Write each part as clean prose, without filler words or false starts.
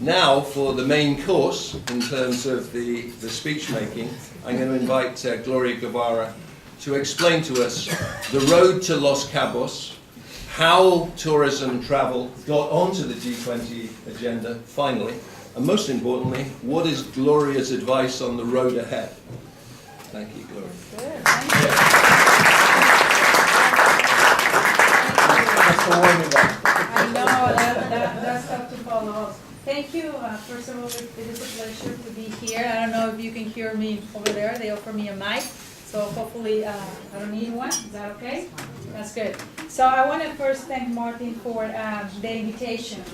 Now, for the main course, in terms of the speech making, I'm going to invite Gloria to explain to us the road to Los Cabos, how tourism travel got onto the G20 agenda finally, and most importantly, what is Gloria's advice on the road ahead? Thank you, Gloria. Good. Thank you. I know that's tough to follow. Thank you. First of all, it is a pleasure to be here. I don't know if you can hear me over there. They offer me a mic, so hopefully I don't need one. Is that okay? That's good. So I want to first thank Martin for the invitation.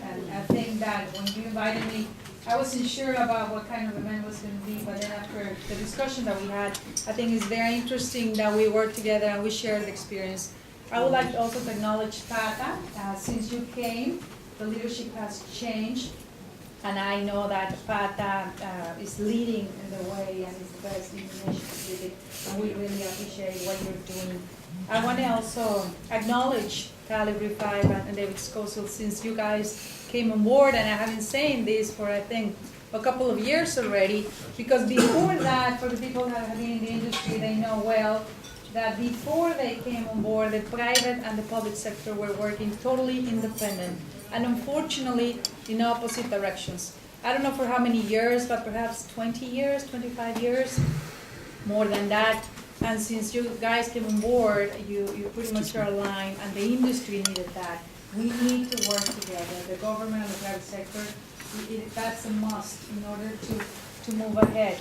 And I think that when you invited me, I wasn't sure about what kind of event it was going to be, but then after the discussion that we had, I think it's very interesting that we work together and we share the experience. I would like also to acknowledge Tata. Since you came, the leadership has changed, and I know that Pata is leading in the way and is the best in the nation to lead it, and we really appreciate what you're doing. I want to also acknowledge Calibri 5 and David Scosel, since you guys came on board, and I have been saying this for I think a couple of years already, because before that, for the people that have been in the industry, they know well that before they came on board, the private and the public sector were working totally independent, and unfortunately in opposite directions. I don't know for how many years, but perhaps 20 years, 25 years, more than that. And since you guys came on board, you pretty much are aligned, and the industry needed that. We need to work together, the government and the private sector. That's a must in order to move ahead.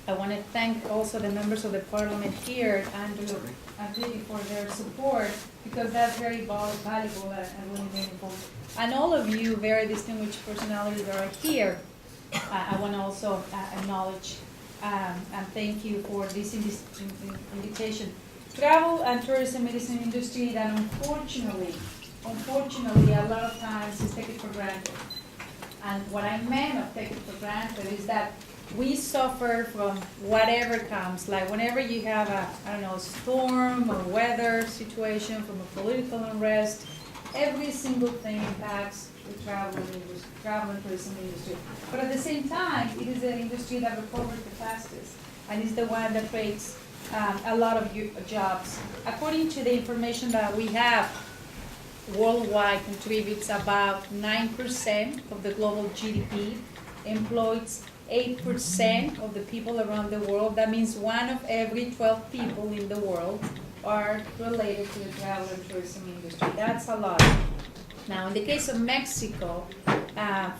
I want to thank also the members of the parliament here, Andrew and Vicky, for their support, because that's very valuable and really meaningful. And all of you very distinguished personalities that are here, I want to also acknowledge and thank you for this invitation. Travel and tourism medicine industry that unfortunately, a lot of times is taken for granted. And what I meant of taking for granted is that we suffer from whatever comes, like whenever you have a storm or weather situation, from a political unrest, every single thing impacts the travel and tourism industry. But at the same time, it is the industry that recovers the fastest, and is the one that creates a lot of jobs. According to the information that we have, worldwide contributes about 9% of the global GDP, employs 8% of the people around the world. That means 1 of every 12 people in the world are related to the travel and tourism industry. That's a lot. Now, in the case of Mexico,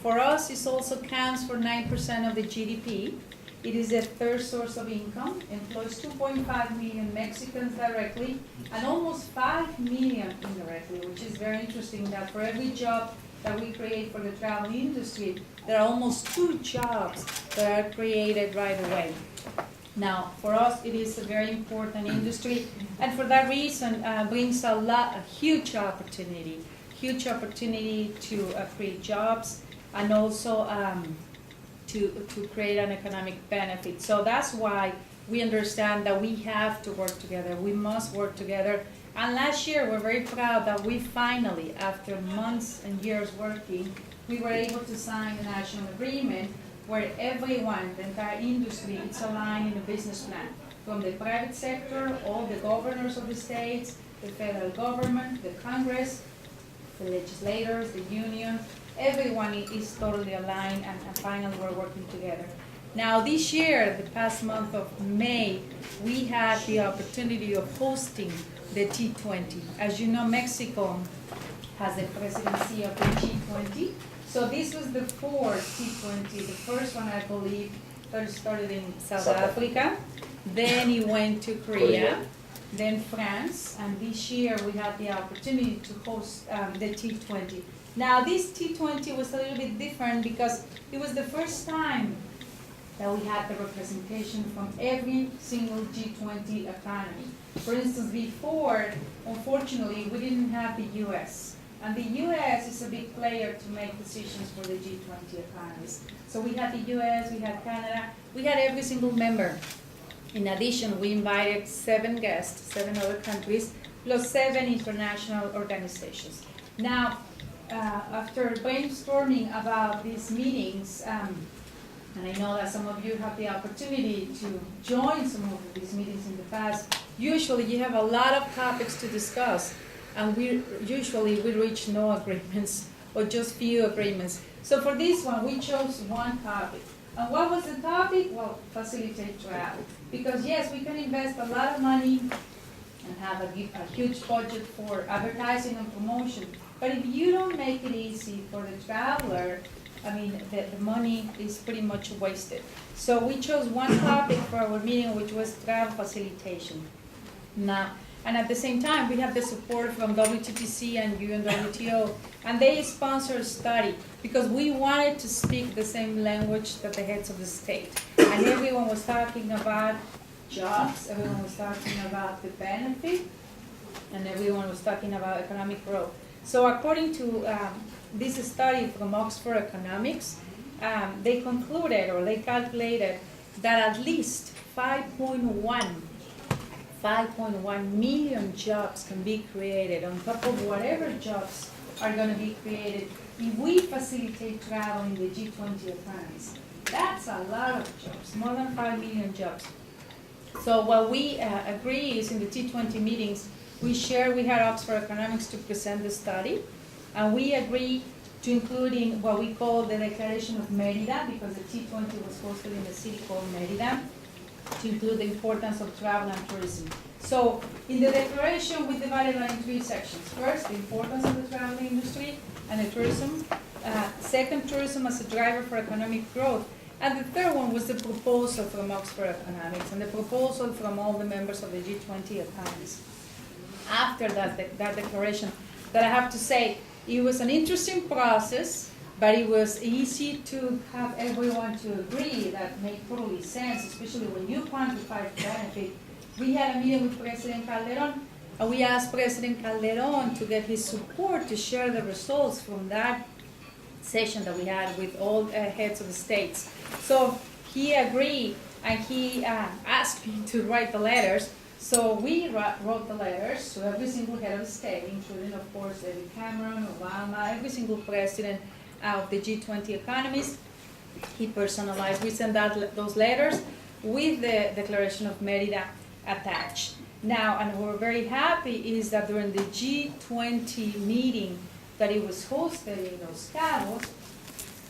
for us, it also counts for 9% of the GDP. It is the third source of income, employs 2.5 million Mexicans directly, and almost 5 million indirectly, which is very interesting that for every job that we create for the travel industry, there are almost 2 jobs that are created right away. Now, for us, it is a very important industry, and for that reason, brings a huge opportunity to create jobs, and also to create an economic benefit. So that's why we understand that we have to work together. We must work together. And last year, we're very proud that we finally, after months and years working, we were able to sign a national agreement where everyone, the entire industry, is aligned in a business plan. From the private sector, all the governors of the states, the federal government, the Congress, the legislators, the union, everyone is totally aligned, and finally we're working together. Now this year, the past month of May, we had the opportunity of hosting the G20. As you know, Mexico has the presidency of the G20. So this was the 4th G20. The first one, I believe, started in South Africa. Then it went to Korea, then France, and this year we had the opportunity to host the T20. Now this T20 was a little bit different because it was the first time that we had the representation from every single G20 economy. For instance, before, unfortunately, we didn't have the US. And the US is a big player to make decisions for the G20 economies. So we had the US, we had Canada, we had every single member. In addition, we invited 7 guests, 7 other countries, plus 7 international organizations. Now, after brainstorming about these meetings, and I know that some of you have the opportunity to join some of these meetings in the past, usually you have a lot of topics to discuss, and we reach no agreements or just few agreements. So for this one, we chose one topic. And what was the topic? Well, facilitate travel. Because yes, we can invest a lot of money and have a huge budget for advertising and promotion. But if you don't make it easy for the traveler, I mean, the money is pretty much wasted. So we chose one topic for our meeting, which was travel facilitation. Now, and at the same time, we have the support from WTTC and UNWTO, and they sponsor a study because we wanted to speak the same language that the heads of the state. And everyone was talking about jobs, everyone was talking about the benefit, and everyone was talking about economic growth. So according to this study from Oxford Economics, they concluded, or they calculated, that at least 5.1 million jobs can be created on top of whatever jobs are going to be created if we facilitate travel in the G20 economies. That's a lot of jobs, more than 5 million jobs. So what we agree is in the T20 meetings, we had Oxford Economics to present the study, and we agree to including what we call the Declaration of Merida, because the T20 was hosted in a city called Merida, to include the importance of travel and tourism. So in the declaration, we divided it in 3 sections. First, the importance of the travel industry and the tourism. Second, tourism as a driver for economic growth. And the third one was the proposal from Oxford Economics and the proposal from all the members of the G20 economies. After that declaration, that I have to say, it was an interesting process, but it was easy to have everyone to agree. That made totally sense, especially when you quantify the benefit. We had a meeting with President Calderon, and we asked President Calderon to get his support to share the results from that session that we had with all heads of the states. So he agreed, and he asked me to write the letters. So we wrote the letters to every single head of the state, including, of course, David Cameron, Obama, every single president of the G20 economies. He personalized. We sent out those letters with the Declaration of Merida attached. Now, and we're very happy is that during the G20 meeting that it was hosted in Los Cabos,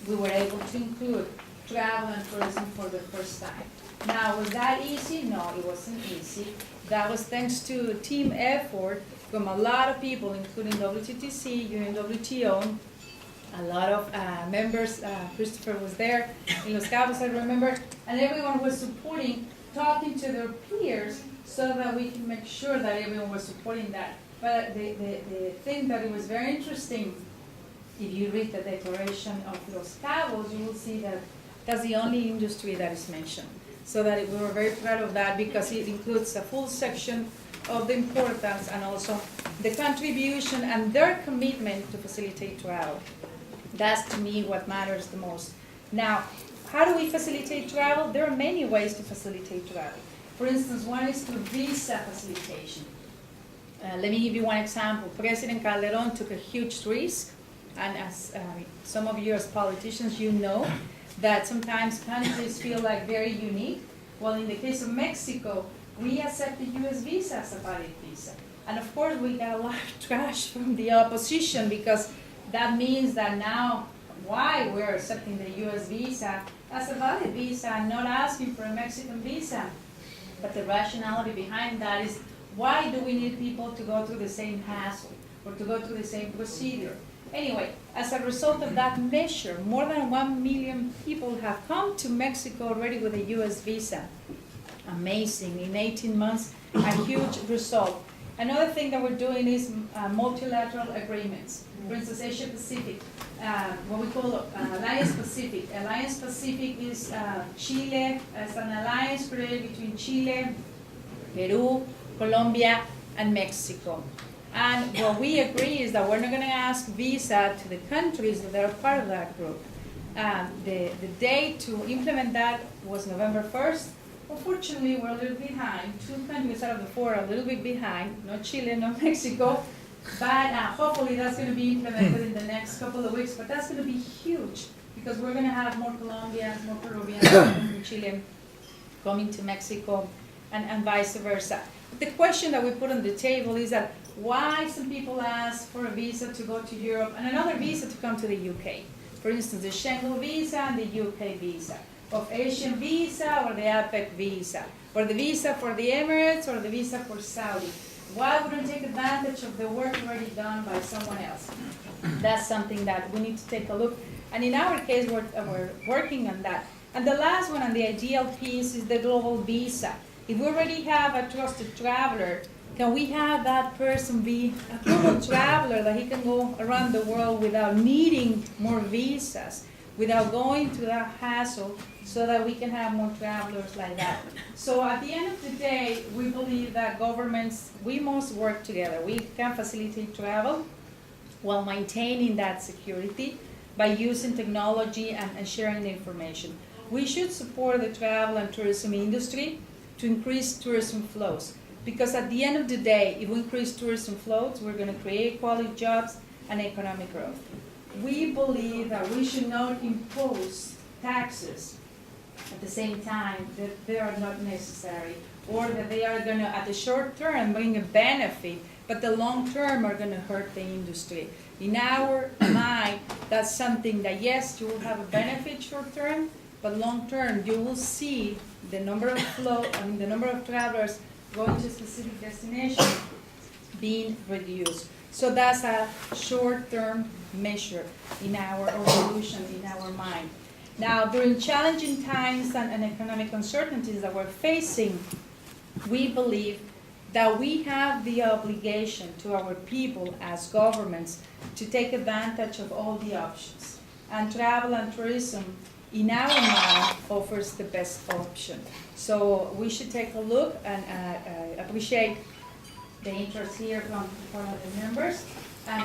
we were able to include travel and tourism for the first time. Now, was that easy? No, it wasn't easy. That was thanks to a team effort from a lot of people, including WTTC, UNWTO, a lot of members. Christopher was there in Los Cabos, I remember, and everyone was supporting, talking to their peers so that we can make sure that everyone was supporting that. But the thing that it was very interesting, if you read the declaration of Los Cabos, you will see that that's the only industry that is mentioned. So that we were very proud of that because it includes a full section of the importance and also the contribution and their commitment to facilitate travel. That's, to me, what matters the most. Now, how do we facilitate travel? There are many ways to facilitate travel. For instance, one is through visa facilitation. Let me give you one example. President Calderon took a huge risk, and as some of you as politicians, you know that sometimes countries feel like very unique. Well, in the case of Mexico, we accept the US visa as a valid visa. And of course, we got a lot of trash from the opposition because that means that now, why we're accepting the US visa as a valid visa and not asking for a Mexican visa. But the rationality behind that is, why do we need people to go through the same hassle or to go through the same procedure? Anyway, as a result of that measure, more than 1 million people have come to Mexico already with a US visa. Amazing. In 18 months, a huge result. Another thing that we're doing is multilateral agreements. For instance, Asia Pacific, what we call Alliance Pacific. Alliance Pacific is Chile, as an alliance created between Chile, Peru, Colombia, and Mexico. And what we agree is that we're not going to ask visa to the countries that are part of that group. The date to implement that was November 1st. Unfortunately, we're a little behind. 2 countries out of the 4 are a little bit behind. Not Chile, not Mexico. But hopefully that's going to be implemented in the next couple of weeks, but that's going to be huge because we're going to have more Colombians, more Peruvians, more Chilean coming to Mexico and vice versa. But the question that we put on the table is that why some people ask for a visa to go to Europe and another visa to come to the UK. For instance, the Schengen visa and the UK visa, of Asian visa or the APEC visa, or the visa for the Emirates or the visa for Saudi. Why wouldn't take advantage of the work already done by someone else? That's something that we need to take a look. And in our case, we're working on that. And the last one, and the ideal piece, is the global visa. If we already have a trusted traveler, can we have that person be a global traveler, that he can go around the world without needing more visas, without going through that hassle, so that we can have more travelers like that. So at the end of the day, we believe that governments, we must work together. We can facilitate travel while maintaining that security by using technology and sharing the information. We should support the travel and tourism industry to increase tourism flows. Because at the end of the day, if we increase tourism flows, we're going to create quality jobs and economic growth. We believe that we should not impose taxes at the same time that they are not necessary, or that they are going to, at the short term, bring a benefit, but the long term are going to hurt the industry. In our mind, that's something that, yes, you will have a benefit short term, but long term, you will see the number of the number of travelers going to a specific destination being reduced. So that's a short-term measure in our solution in our mind. Now, during challenging times and economic uncertainties that we're facing, we believe that we have the obligation to our people as governments to take advantage of all the options. And travel and tourism, in our mind, offers the best option. So we should take a look, and appreciate the interest here from the members, and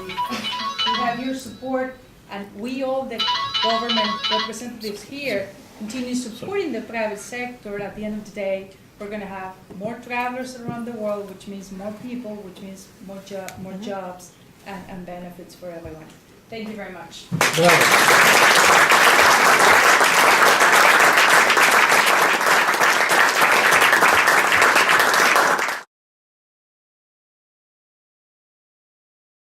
we have your support, and we all, the government representatives here, continue supporting the private sector. At the end of the day, we're going to have more travelers around the world, which means more people, which means more jobs and benefits for everyone. Thank you very much.